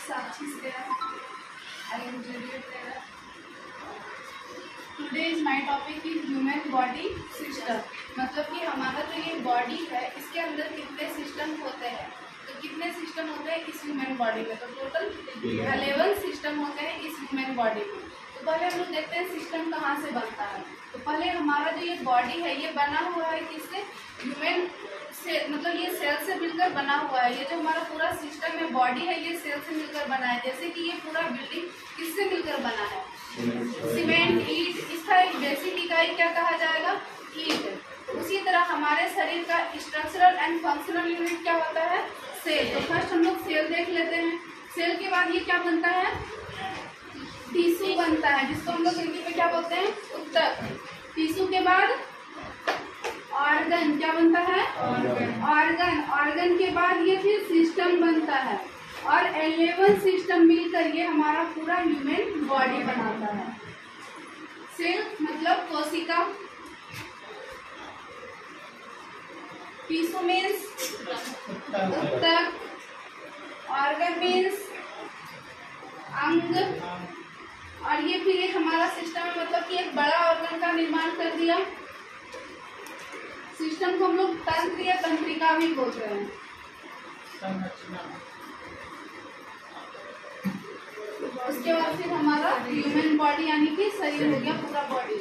Sakshi there. I am Juliet there. Today is my topic is human body system. मतलब कि हमारा जो ये बॉडी है इसके अंदर कितने सिस्टम होते हैं, तो कितने सिस्टम होते हैं इस ह्यूमन बॉडी में, तो टोटल 11 सिस्टम होते हैं इस ह्यूमन बॉडी में। तो पहले हम लोग देखते हैं सिस्टम कहाँ से बनता है। तो पहले हमारा जो ये बॉडी है ये बना हुआ है किससे, ह्यूमन से, मतलब ये सेल से मिलकर बना हुआ है। ये जो हमारा पूरा सिस्टम है बॉडी है ये सेल से मिलकर बना है। जैसे कि ये पूरा बिल्डिंग किससे मिलकर बना है, सीमेंट, ईंट, इसका एक बेसिक इकाई क्या कहा जाएगा, ईंट। उसी तरह हमारे शरीर का स्ट्रक्चरल एंड फंक्शनल यूनिट क्या होता है, सेल। तो फर्स्ट हम लोग सेल देख लेते हैं। सेल के बाद ये क्या बनता है, टिश्यू बनता है, जिसको हम लोग हिंदी में क्या बोलते हैं, ऊतक। टिश्यू के बाद ऑर्गन क्या बनता है, ऑर्गन। ऑर्गन के बाद ये फिर सिस्टम बनता है, और 11 सिस्टम मिलकर ये हमारा पूरा ह्यूमन बॉडी बनाता है। सेल मतलब कोशिका, टिश्यू मीन्स ऊतक, ऑर्गन मीन्स अंग, और ये फिर एक हमारा सिस्टम है, मतलब कि एक बड़ा ऑर्गन का निर्माण कर दिया। सिस्टम को हम लोग तंत्र या तंत्रिका भी बोलते हैं। उसके बाद फिर हमारा ह्यूमन बॉडी यानी कि शरीर हो गया पूरा बॉडी।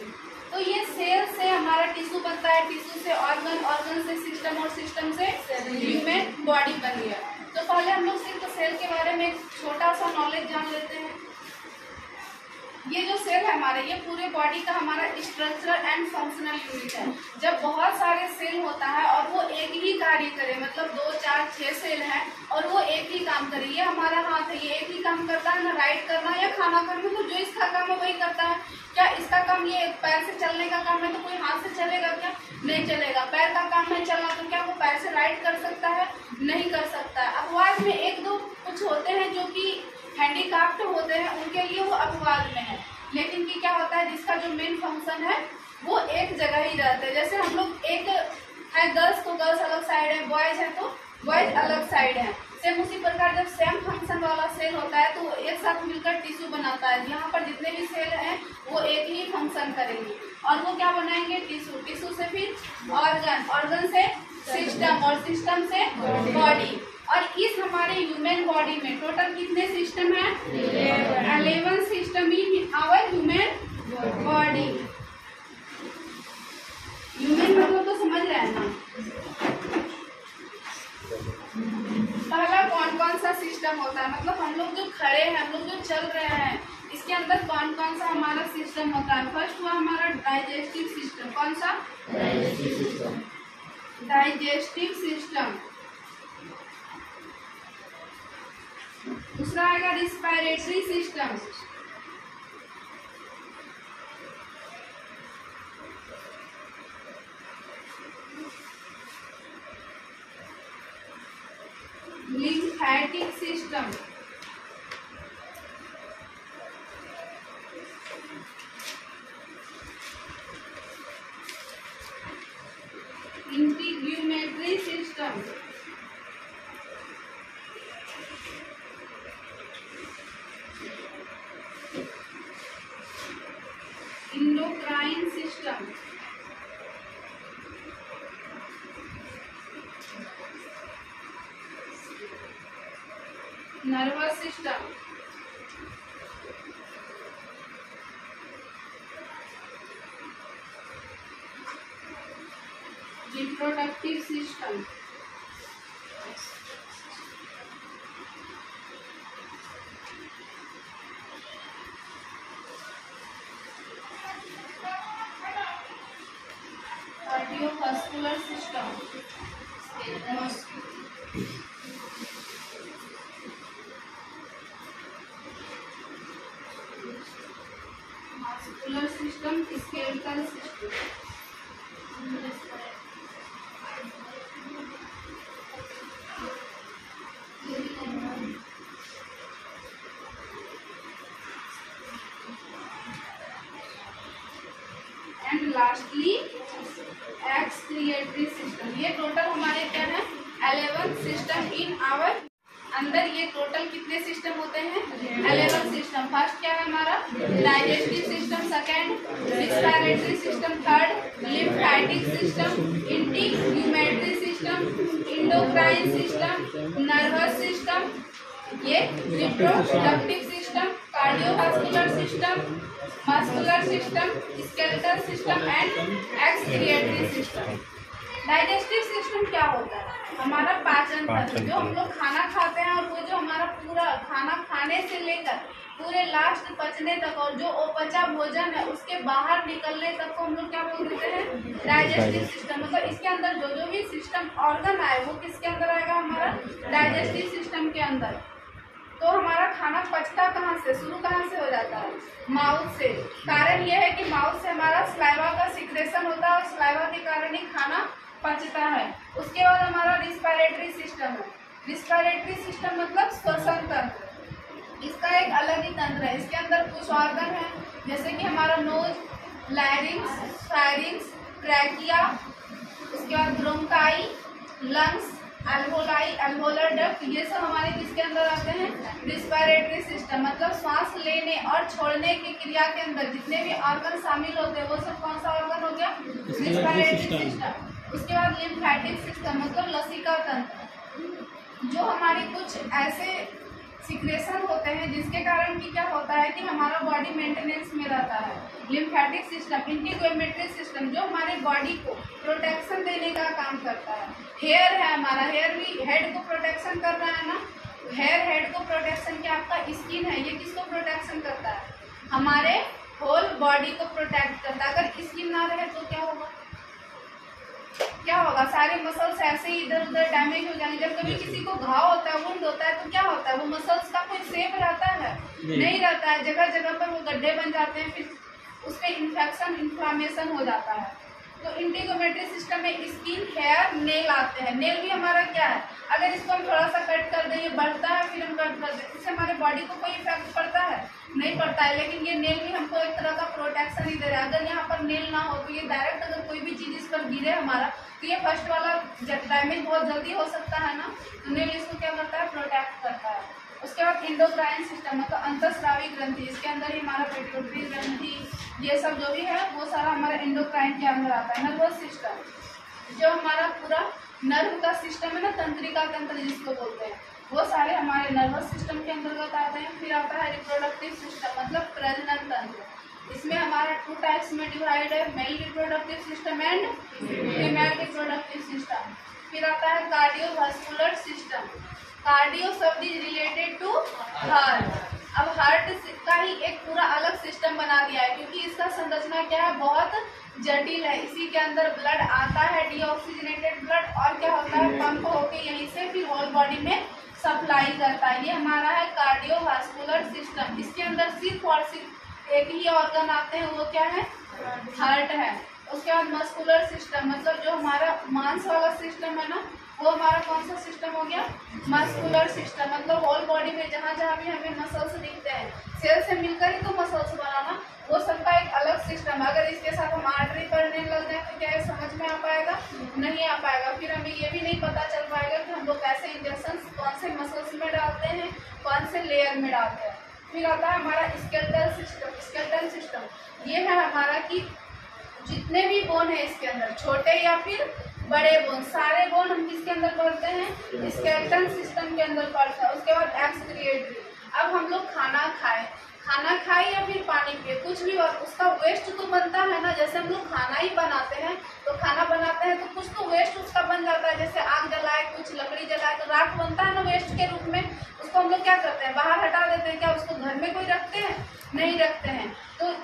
तो ये सेल से हमारा टिश्यू बनता है, टिश्यू से ऑर्गन, ऑर्गन से सिस्टम, और सिस्टम से ह्यूमन बॉडी बन गया। तो पहले हम लोग सिर्फ सेल के बारे में छोटा सा नॉलेज जान लेते हैं। ये जो सेल है हमारे, ये पूरे बॉडी का हमारा स्ट्रक्चरल एंड फंक्शनल यूनिट है। जब बहुत सारे सेल होता है और वो एक ही कार्य करे, मतलब 2, 4, 6 सेल हैं और वो एक ही काम करे, ये हमारा हाथ है, ये एक ही काम करता है ना, राइट करना या खाना करना, तो जो इसका काम है वही करता है। क्या इसका काम ये पैर से चलने का काम है, तो कोई हाथ से चलेगा क्या, नहीं चलेगा। पैर का काम है चलना, तो क्या वो पैर से राइट कर सकता है, नहीं कर सकता है। अपवाद में 1-2 कुछ होते हैं जो कि हैंडीक्राफ्ट होते हैं, उनके लिए वो अपवाद में है। लेकिन कि क्या होता है, जिसका जो मेन फंक्शन है वो एक जगह ही रहते हैं। जैसे हम लोग एक है गर्ल्स, तो गर्ल्स अलग साइड है, बॉयज है तो बॉयज अलग साइड है। सेम उसी प्रकार जब सेम फंक्शन वाला सेल होता है तो वो एक साथ मिलकर टिश्यू बनाता है। यहाँ पर जितने भी सेल हैं वो एक ही फंक्शन करेंगे, और वो क्या बनाएंगे, टिश्यू। टिश्यू से फिर ऑर्गन, ऑर्गन से सिस्टम, और सिस्टम से बॉडी। और इस हमारे ह्यूमन बॉडी में टोटल कितने सिस्टम है, 11 system in our human body. Human मतलब तो समझ रहे हैं ना। पहला कौन कौन सा सिस्टम होता है, मतलब हम लोग जो खड़े हैं, हम लोग जो चल रहे हैं, इसके अंदर कौन कौन सा हमारा सिस्टम होता है। फर्स्ट हुआ हमारा डाइजेस्टिव सिस्टम। कौन सा, डाइजेस्टिव सिस्टम। दूसरा आएगा respiratory system. Lymphatic system. Integumentary system. Endocrine system. Nervous system. Reproductive system. Cardiovascular system. Muscular system, skeletal system. And lastly excretory system. ये टोटल हमारे क्या है 11 सिस्टम इन आवर अंदर ये टोटल कितने सिस्टम होते हैं? 11 सिस्टम। फर्स्ट क्या है हमारा? Digestive system, second respiratory system, third lymphatic system, integumentary system, endocrine system, nervous system, ये reproductive system, cardiovascular system, muscular system, skeletal system and excretory system. Digestive system क्या होता है? हमारा पाचन तंत्र, जो हम लोग खाना खाते हैं और वो जो हमारा पूरा खाना खाने से लेकर पूरे लास्ट पचने तक और जो अपचा भोजन है उसके बाहर निकलने तक को हम लोग क्या बोल देते हैं? Digestive system. मतलब इसके अंदर जो भी सिस्टम ऑर्गन आए वो किसके अंदर आएगा? हमारा डाइजेस्टिव सिस्टम के अंदर। तो हमारा खाना पचता कहाँ से, शुरू कहाँ से हो जाता है? माउथ से। कारण यह है कि माउथ से हमारा स्लाइवा का सिक्रेशन होता है और स्लाइवा के कारण ही खाना पचता है। उसके बाद हमारा रिस्पिरेटरी सिस्टम है। रिस्पिरेटरी सिस्टम मतलब श्वसन तंत्र। इसका एक अलग ही तंत्र है। इसके अंदर कुछ ऑर्गन है जैसे कि हमारा नोज, लैरिंक्स, फायरिंग्स, ट्रैकिया, उसके बाद ब्रोंकाई, लंग्स, अल्वोलाई, अल्वोलर डक्ट, ये सब हमारे किसके अंदर आते हैं? Respiratory system. मतलब सांस लेने और छोड़ने की क्रिया के अंदर जितने भी ऑर्गन शामिल होते हैं वो सब कौन सा ऑर्गन हो गया? Respiratory system. उसके बाद लिम्फेटिक सिस्टम मतलब लसिका तंत्र, जो हमारे कुछ ऐसे सिक्रेशन होते हैं जिसके कारण कि क्या होता है कि हमारा बॉडी मेंटेनेंस में रहता है। लिम्फेटिक सिस्टम, इंटीग्यूमेटरी सिस्टम, जो हमारे बॉडी को प्रोटेक्शन देने का काम करता है। हेयर है हमारा, हेयर भी हेड को प्रोटेक्शन कर रहा है ना। हेयर हेड को प्रोटेक्शन क्या? आपका स्किन है, ये किसको प्रोटेक्शन करता है? हमारे होल बॉडी को प्रोटेक्ट करता है। अगर स्किन ना रहे तो क्या होगा? क्या होगा? सारे मसल्स ऐसे ही इधर उधर डैमेज हो जाएंगे। जब कभी किसी को घाव होता है, वुंड होता है तो क्या होता है? वो मसल्स का कोई शेप रहता है? नहीं रहता है। जगह जगह पर वो गड्ढे बन जाते हैं, फिर उसमें इन्फेक्शन, इन्फ्लामेशन हो जाता है। तो इंटीग्यूमेटरी सिस्टम में स्किन, हेयर, नेल आते हैं। नेल भी हमारा क्या है? अगर इसको हम थोड़ा सा कट कर दें, ये बढ़ता है, फिर हम कट कर दें, इससे हमारे बॉडी को कोई इफेक्ट पड़ता है? नहीं पड़ता है। लेकिन ये नेल भी हमको एक तरह का प्रोटेक्शन ही दे रहा है। अगर यहाँ पर नेल ना हो तो ये डायरेक्ट अगर कोई भी चीज इस पर गिरे हमारा, तो ये फर्स्ट वाला डैमेज बहुत जल्दी हो सकता है ना। तो नेल इसको क्या करता है? प्रोटेक्ट करता है। उसके बाद इंडोक्राइन सिस्टम मतलब अंतःस्रावी ग्रंथि, इसके अंदर ही हमारा पिट्यूटरी ग्रंथि, ये सब जो भी है वो सारा हमारा इंडोक्राइन के अंदर आता है। नर्वस सिस्टम, जो हमारा पूरा नर्व का सिस्टम है ना, तंत्रिका तंत्र जिसको बोलते हैं, वो सारे हमारे नर्वस सिस्टम के अंतर्गत आते हैं। फिर आता है रिप्रोडक्टिव सिस्टम मतलब प्रजनन तंत्र। इसमें हमारा 2 टाइप्स में डिवाइड है, male reproductive system and female reproductive system. फिर आता है कार्डियोवास्कुलर सिस्टम। कार्डियो शब्द इज रिलेटेड टू हार्ट। अब हार्ट का ही एक पूरा अलग सिस्टम बना दिया है क्योंकि इसका संरचना क्या है? बहुत जटिल है। इसी के अंदर ब्लड आता है, डीऑक्सीजनेटेड ब्लड, और क्या होता है? पंप होके यहीं से फिर होल बॉडी में सप्लाई करता है। ये हमारा है कार्डियोवास्कुलर सिस्टम। इसके अंदर सिर्फ और सिर्फ एक ही ऑर्गन आते हैं, वो क्या है? हार्ट है। उसके बाद मस्कुलर सिस्टम मतलब जो हमारा मांस वाला सिस्टम है ना, वो हमारा कौन सा सिस्टम हो गया? Muscular system. मतलब होल बॉडी में जहाँ जहाँ भी हमें मसल्स दिखते हैं, सेल से मिलकर ही तो मसल्स बनाना, वो सबका एक अलग सिस्टम है। अगर इसके साथ हम आर्टरी पढ़ने लग जाए तो क्या ये समझ में आ पाएगा? नहीं आ पाएगा। फिर हमें ये भी नहीं पता चल पाएगा कि हम लोग कैसे इंजेक्शन कौन से मसल्स में डालते हैं, कौन से लेयर में डालते हैं। फिर आता है हमारा स्केलेटल सिस्टम। स्केलेटल सिस्टम ये है हमारा कि जितने भी बोन है इसके अंदर, छोटे या फिर बड़े बोन, सारे बोन हम किसके अंदर पढ़ते हैं? स्केलेटल सिस्टम के अंदर पढ़ते हैं। उसके बाद एक्सक्रिएटरी। अब हम लोग खाना खाए या फिर पानी पिए, कुछ भी, और उसका वेस्ट तो बनता है ना। जैसे हम लोग खाना ही बनाते हैं तो खाना बनाते हैं तो कुछ तो वेस्ट उसका बन जाता है। जैसे आग जलाए, कुछ लकड़ी जलाए तो राख बनता है ना वेस्ट के रूप में। उसको हम लोग क्या करते हैं? बाहर हटा देते हैं। क्या उसको घर में कोई रखते हैं? नहीं रखते हैं। तो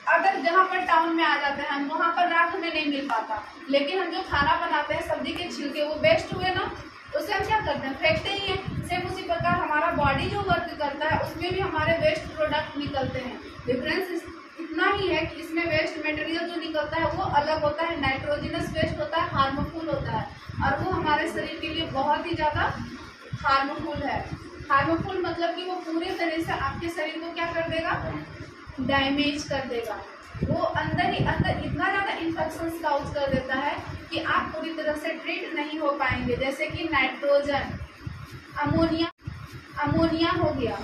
अगर जहाँ पर टाउन में आ जाते हैं हम, वहाँ पर राख हमें नहीं मिल पाता। लेकिन हम जो खाना बनाते हैं, सब्जी के छिलके, वो वेस्ट हुए ना, उसे हम क्या करते हैं? फेंकते ही हैं। सेम उसी प्रकार हमारा बॉडी जो वर्क करता है उसमें भी हमारे वेस्ट प्रोडक्ट निकलते हैं। डिफरेंस इतना ही है कि इसमें वेस्ट मटेरियल जो निकलता है वो अलग होता है, नाइट्रोजनस वेस्ट होता है, हार्मफुल होता है, और वो हमारे शरीर के लिए बहुत ही ज़्यादा हार्मफुल है। हार्मफुल मतलब कि वो पूरी तरह से आपके शरीर को क्या कर देगा? डैमेज कर देगा। वो अंदर ही अंदर इतना ज़्यादा इन्फेक्शन काउज कर देता है कि आप पूरी तरह से ट्रीट नहीं हो पाएंगे। जैसे कि नाइट्रोजन, अमोनिया, अमोनिया हो गया,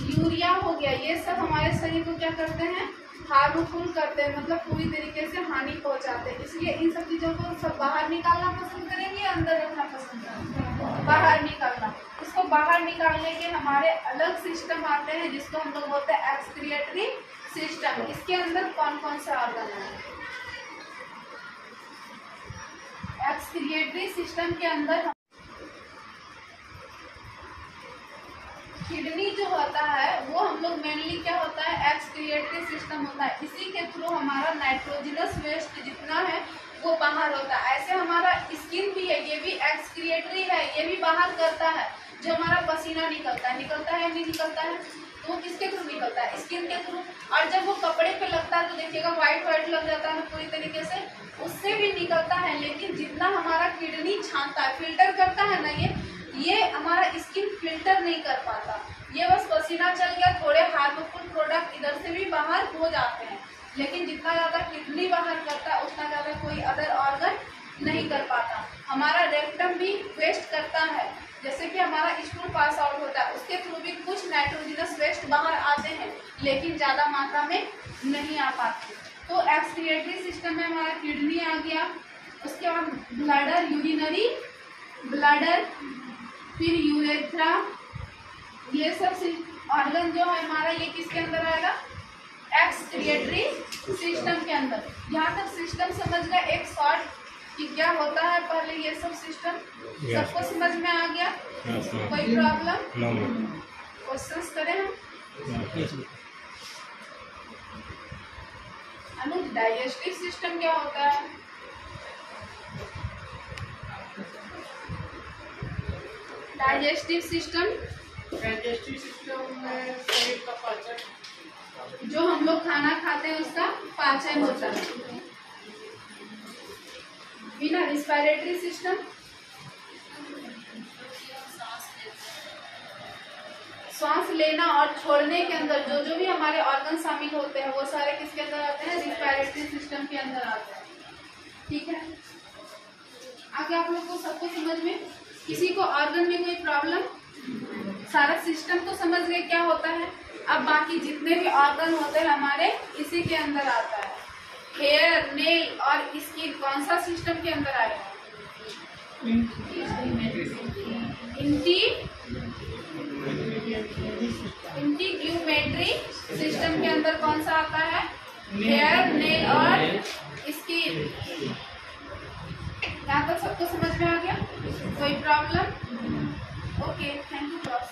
यूरिया हो गया, ये सब हमारे शरीर को क्या करते हैं, हार्मफुल करते हैं, मतलब पूरी तरीके से हानि पहुंचाते हैं। इसलिए इन सब चीज़ों को सब बाहर निकालना पसंद करेंगे या अंदर रखना पसंद करेंगे? बाहर निकालना। इसको बाहर निकालने के हमारे अलग सिस्टम आते हैं जिसको हम लोग बोलते हैं एक्सक्रिएटरी सिस्टम। इसके अंदर कौन कौन सा ऑर्गन है? एक्सक्रिएटरी सिस्टम के अंदर किडनी जो होता है वो हम लोग मेनली क्या होता है, एक्सक्रिएटरी सिस्टम होता है। इसी के थ्रू हमारा नाइट्रोजनस वेस्ट जितना है वो बाहर होता है। ऐसे हमारा स्किन भी है, ये भी एक्सक्रिएटरी है, ये भी बाहर करता है। जो हमारा पसीना निकलता है या नहीं निकलता है, तो वो किसके थ्रू निकलता है, स्किन के थ्रू। और जब वो कपड़े पे लगता है तो देखिएगा व्हाइट लग जाता है पूरी तरीके से, उससे भी निकलता है। लेकिन जितना हमारा किडनी छानता है, फिल्टर करता है ना, ये हमारा स्किन फिल्टर नहीं कर पाता। ये बस पसीना चल गया, थोड़े हार्मफुल प्रोडक्ट इधर से भी बाहर हो जाते हैं, लेकिन जितना ज़्यादा किडनी बाहर करता है उतना ज़्यादा कोई अदर ऑर्गन नहीं कर पाता। हमारा रेक्टम भी वेस्ट करता है, जैसे कि हमारा स्टूल पास आउट होता है, उसके थ्रू भी कुछ नाइट्रोजनस वेस्ट बाहर आते हैं, लेकिन ज़्यादा मात्रा में नहीं आ पाते। तो एक्सक्रिएटरी सिस्टम में हमारा किडनी आ गया, उसके बाद ब्लैडर, यूरिनरी ब्लैडर, फिर यूरेथ्रा, ये सब ऑर्गन जो है हमारा ये किसके अंदर आएगा, एक्सक्रिएटरी सिस्टम के अंदर। यहाँ तक सिस्टम समझ गए एक शॉर्ट कि क्या होता है पहले ये सब सिस्टम, सबको समझ में आ गया? कोई प्रॉब्लम? क्वेश्चंस करें हम? अनुज, डाइजेस्टिव सिस्टम क्या होता है? डाइजेस्टिव सिस्टम में शरीर का पाचन, जो हम लोग खाना खाते हैं उसका पाचन होता है। बिना रिस्पिरेटरी सिस्टम, सांस लेना और छोड़ने के अंदर जो भी हमारे ऑर्गन शामिल होते हैं वो सारे किसके अंदर आते हैं, रिस्पिरेटरी सिस्टम के अंदर आते हैं। ठीक है, आगे आप लोग को सबको समझ में, किसी को ऑर्गन में कोई प्रॉब्लम? सारा सिस्टम तो समझ गए क्या होता है। अब बाकी जितने भी ऑर्गन होते हैं हमारे इसी के अंदर आता है। हेयर, नेल और स्किन कौन सा सिस्टम के अंदर आएगा? इंटीग्यूमेट्री सिस्टम के अंदर कौन सा आता है? हेयर, नेल और स्किन। यहाँ तक सबको समझ में आ गया? कोई problem? Okay, thank you class.